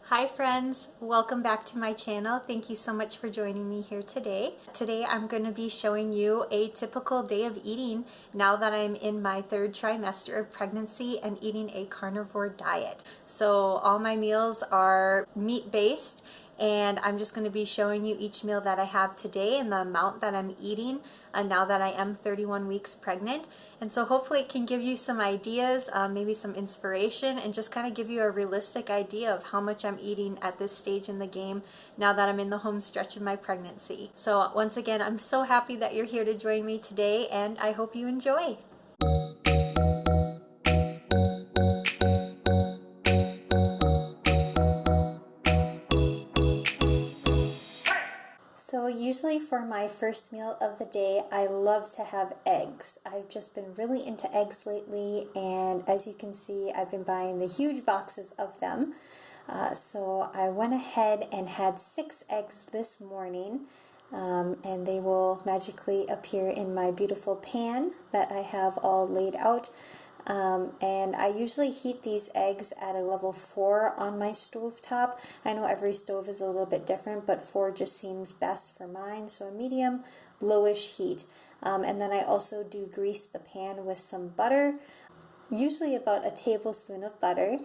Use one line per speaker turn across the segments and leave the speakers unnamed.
Hi friends, welcome back to my channel. Thank you so much for joining me here today. Today I'm going to be showing you a typical day of eating now that I'm in my third trimester of pregnancy and eating a carnivore diet. So all my meals are meat-based, and I'm just going to be showing you each meal that I have today and the amount that I'm eating now that I am 31 weeks pregnant. And so hopefully it can give you some ideas, maybe some inspiration, and just kind of give you a realistic idea of how much I'm eating at this stage in the game now that I'm in the home stretch of my pregnancy. So once again, I'm so happy that you're here to join me today, and I hope you enjoy. So usually for my first meal of the day, I love to have eggs. I've just been really into eggs lately, and as you can see, I've been buying the huge boxes of them. So I went ahead and had 6 eggs this morning, and they will magically appear in my beautiful pan that I have all laid out. And I usually heat these eggs at a level 4 on my stove top. I know every stove is a little bit different, but 4 just seems best for mine. So a medium, lowish heat. And then I also do grease the pan with some butter, usually about a tablespoon of butter.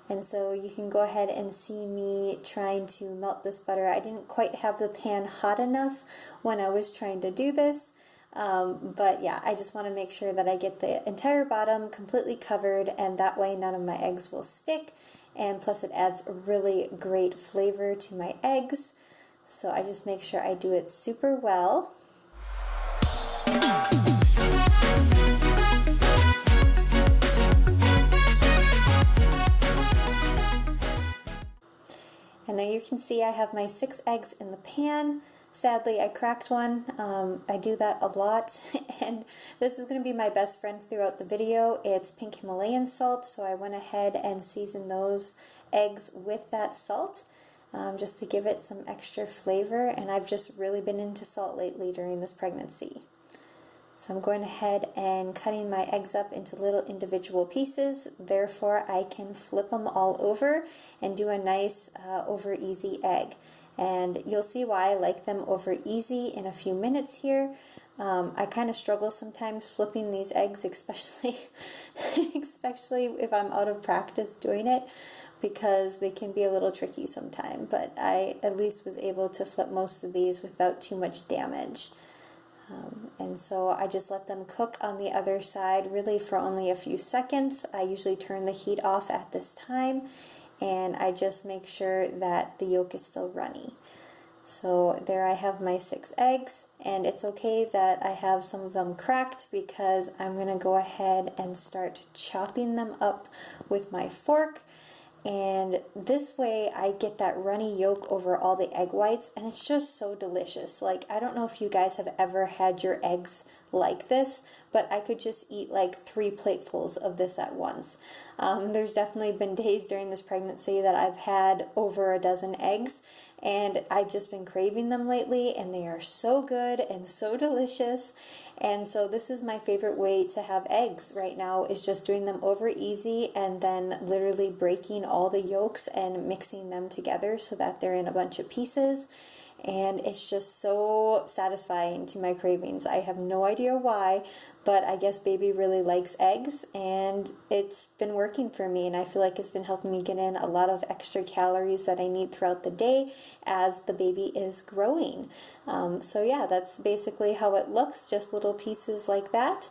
And so you can go ahead and see me trying to melt this butter. I didn't quite have the pan hot enough when I was trying to do this. But yeah, I just want to make sure that I get the entire bottom completely covered, and that way none of my eggs will stick, and plus it adds a really great flavor to my eggs. So I just make sure I do it super well. And there you can see I have my 6 eggs in the pan. Sadly, I cracked one. I do that a lot, and this is going to be my best friend throughout the video. It's pink Himalayan salt, so I went ahead and seasoned those eggs with that salt just to give it some extra flavor, and I've just really been into salt lately during this pregnancy. So I'm going ahead and cutting my eggs up into little individual pieces, therefore I can flip them all over and do a nice over easy egg. And you'll see why I like them over easy in a few minutes here. I kind of struggle sometimes flipping these eggs, especially if I'm out of practice doing it, because they can be a little tricky sometimes. But I at least was able to flip most of these without too much damage. And so I just let them cook on the other side really for only a few seconds. I usually turn the heat off at this time, and I just make sure that the yolk is still runny. So there I have my 6 eggs, and it's okay that I have some of them cracked because I'm going to go ahead and start chopping them up with my fork. And this way I get that runny yolk over all the egg whites, and it's just so delicious. Like, I don't know if you guys have ever had your eggs like this, but I could just eat like 3 platefuls of this at once. There's definitely been days during this pregnancy that I've had over a dozen eggs, and I've just been craving them lately, and they are so good and so delicious. And so this is my favorite way to have eggs right now, is just doing them over easy and then literally breaking all the yolks and mixing them together so that they're in a bunch of pieces. And it's just so satisfying to my cravings. I have no idea why, but I guess baby really likes eggs, and it's been working for me, and I feel like it's been helping me get in a lot of extra calories that I need throughout the day as the baby is growing. So yeah, that's basically how it looks, just little pieces like that.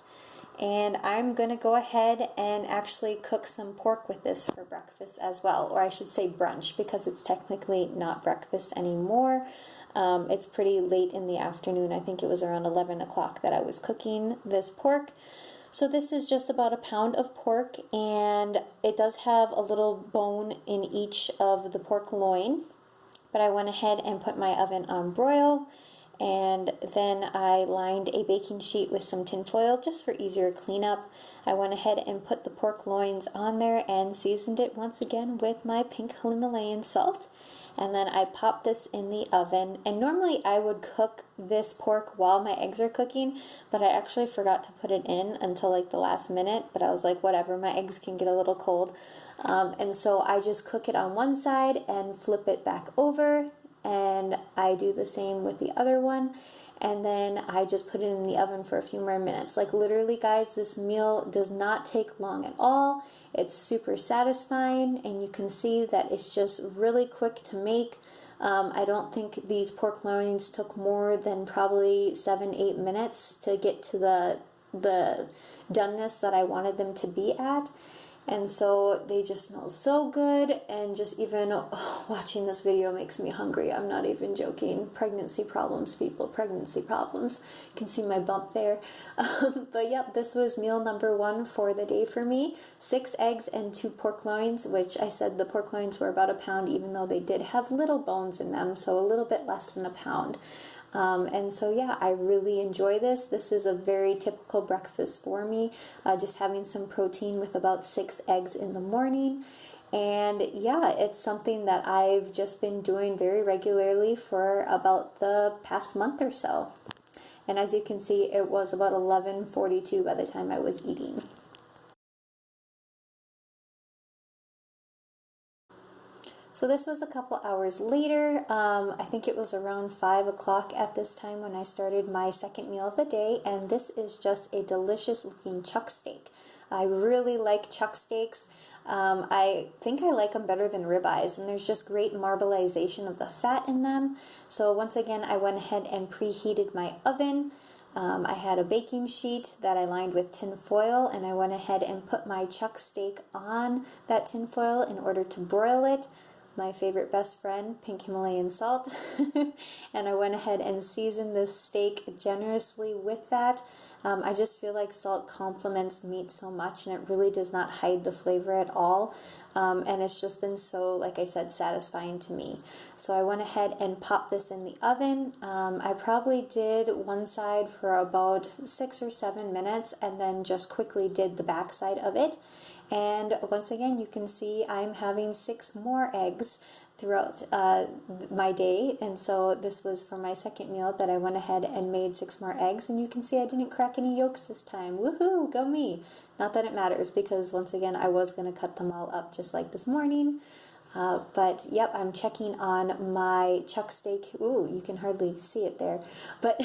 And I'm going to go ahead and actually cook some pork with this for breakfast as well, or I should say brunch, because it's technically not breakfast anymore. It's pretty late in the afternoon. I think it was around 11 o'clock that I was cooking this pork. So this is just about a pound of pork, and it does have a little bone in each of the pork loin. But I went ahead and put my oven on broil, And then I lined a baking sheet with some tin foil just for easier cleanup. I went ahead and put the pork loins on there and seasoned it once again with my pink Himalayan salt. And then I popped this in the oven. And normally I would cook this pork while my eggs are cooking, but I actually forgot to put it in until like the last minute. But I was like, whatever, my eggs can get a little cold. And so I just cook it on one side and flip it back over. And I do the same with the other one. And then I just put it in the oven for a few more minutes. Like literally, guys, this meal does not take long at all. It's super satisfying, and you can see that it's just really quick to make. I don't think these pork loins took more than probably 7-8 minutes to get to the doneness that I wanted them to be at. And so they just smell so good, and just even watching this video makes me hungry. I'm not even joking. Pregnancy problems, people, pregnancy problems. You can see my bump there. But yep, this was meal number 1 for the day for me. 6 eggs and 2 pork loins, which I said the pork loins were about a pound, even though they did have little bones in them, so a little bit less than a pound. And so yeah, I really enjoy this. This is a very typical breakfast for me, just having some protein with about 6 eggs in the morning. And yeah, it's something that I've just been doing very regularly for about the past month or so. And as you can see, it was about 11:42 by the time I was eating. So this was a couple hours later. I think it was around 5 o'clock at this time when I started my second meal of the day, and this is just a delicious looking chuck steak. I really like chuck steaks. I think I like them better than ribeyes, and there's just great marbleization of the fat in them. So once again, I went ahead and preheated my oven. I had a baking sheet that I lined with tin foil, and I went ahead and put my chuck steak on that tin foil in order to broil it. My favorite best friend, pink Himalayan salt. And I went ahead and seasoned this steak generously with that. I just feel like salt complements meat so much, and it really does not hide the flavor at all. And it's just been so, like I said, satisfying to me. So I went ahead and popped this in the oven. I probably did one side for about 6 or 7 minutes, and then just quickly did the back side of it. And once again, you can see I'm having 6 more eggs throughout my day. And so this was for my second meal that I went ahead and made 6 more eggs. And you can see I didn't crack any yolks this time. Woohoo, go me. Not that it matters, because once again, I was going to cut them all up just like this morning. But yep, I'm checking on my chuck steak. Ooh, you can hardly see it there. But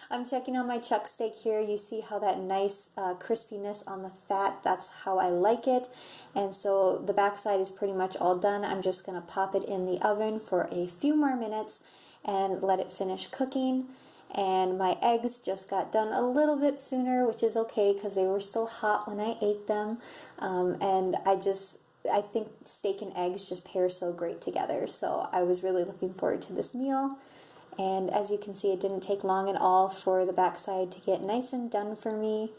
I'm checking on my chuck steak here. You see how that nice crispiness on the fat, that's how I like it. And so the backside is pretty much all done. I'm just going to pop it in the oven for a few more minutes and let it finish cooking. And my eggs just got done a little bit sooner, which is okay because they were still hot when I ate them. And I think steak and eggs just pair so great together. So I was really looking forward to this meal. And as you can see, it didn't take long at all for the backside to get nice and done for me.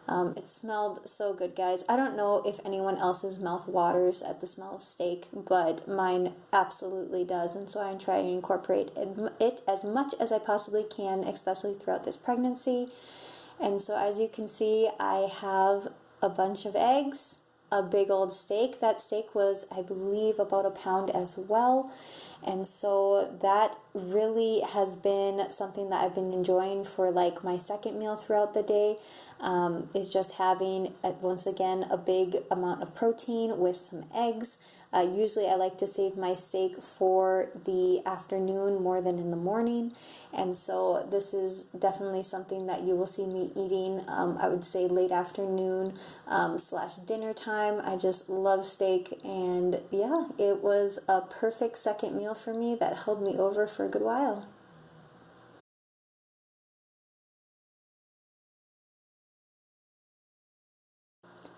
It smelled so good, guys. I don't know if anyone else's mouth waters at the smell of steak, but mine absolutely does. And so I'm trying to incorporate it as much as I possibly can, especially throughout this pregnancy. And so as you can see, I have a bunch of eggs, a big old steak. That steak was, I believe, about a pound as well. And so that really has been something that I've been enjoying for like my second meal throughout the day, is just having, once again, a big amount of protein with some eggs. Usually I like to save my steak for the afternoon more than in the morning. And so this is definitely something that you will see me eating, I would say late afternoon / dinner time. I just love steak, and yeah, it was a perfect second meal for me that held me over for a good while.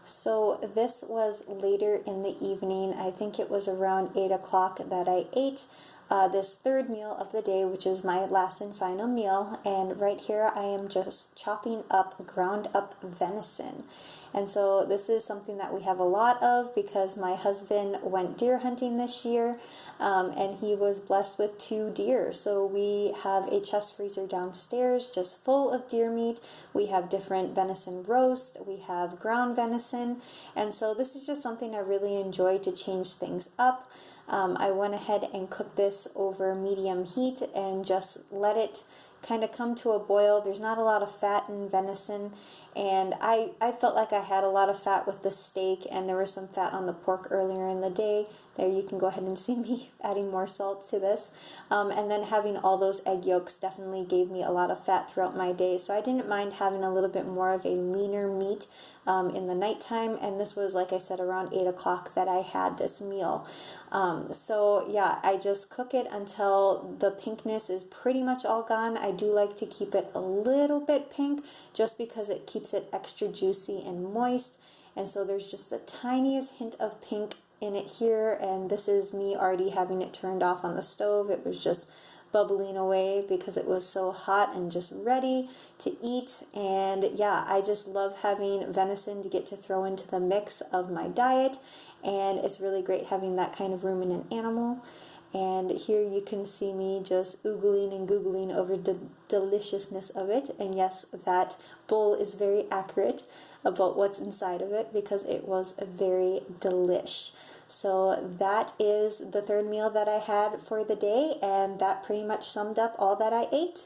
So this was later in the evening. I think it was around 8 o'clock that I ate. this third meal of the day, which is my last and final meal. And right here I am just chopping up ground up venison. And so this is something that we have a lot of because my husband went deer hunting this year, and he was blessed with 2 deer. So we have a chest freezer downstairs just full of deer meat. We have different venison roast, we have ground venison, and so this is just something I really enjoy to change things up. I went ahead and cooked this over medium heat and just let it kind of come to a boil. There's not a lot of fat in venison, and I felt like I had a lot of fat with the steak, and there was some fat on the pork earlier in the day. There you can go ahead and see me adding more salt to this. And then having all those egg yolks definitely gave me a lot of fat throughout my day, so I didn't mind having a little bit more of a leaner meat in the nighttime. And this was, like I said, around 8 o'clock that I had this meal. So yeah, I just cook it until the pinkness is pretty much all gone. I do like to keep it a little bit pink just because it keeps it extra juicy and moist. And so there's just the tiniest hint of pink in it here, and this is me already having it turned off on the stove. It was just bubbling away because it was so hot and just ready to eat. And yeah, I just love having venison to get to throw into the mix of my diet, and it's really great having that kind of ruminant animal. And here you can see me just oogling and googling over the deliciousness of it. And yes, that bowl is very accurate about what's inside of it because it was very delish. So that is the third meal that I had for the day, and that pretty much summed up all that I ate.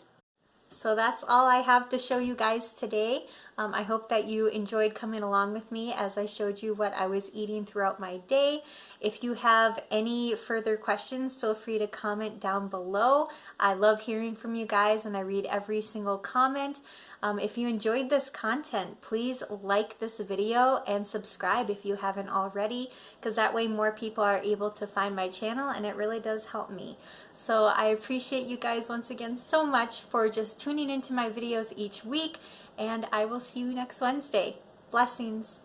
So that's all I have to show you guys today. I hope that you enjoyed coming along with me as I showed you what I was eating throughout my day. If you have any further questions, feel free to comment down below. I love hearing from you guys, and I read every single comment. If you enjoyed this content, please like this video and subscribe if you haven't already, because that way more people are able to find my channel, and it really does help me. So I appreciate you guys once again so much for just tuning into my videos each week, and I will see you next Wednesday. Blessings.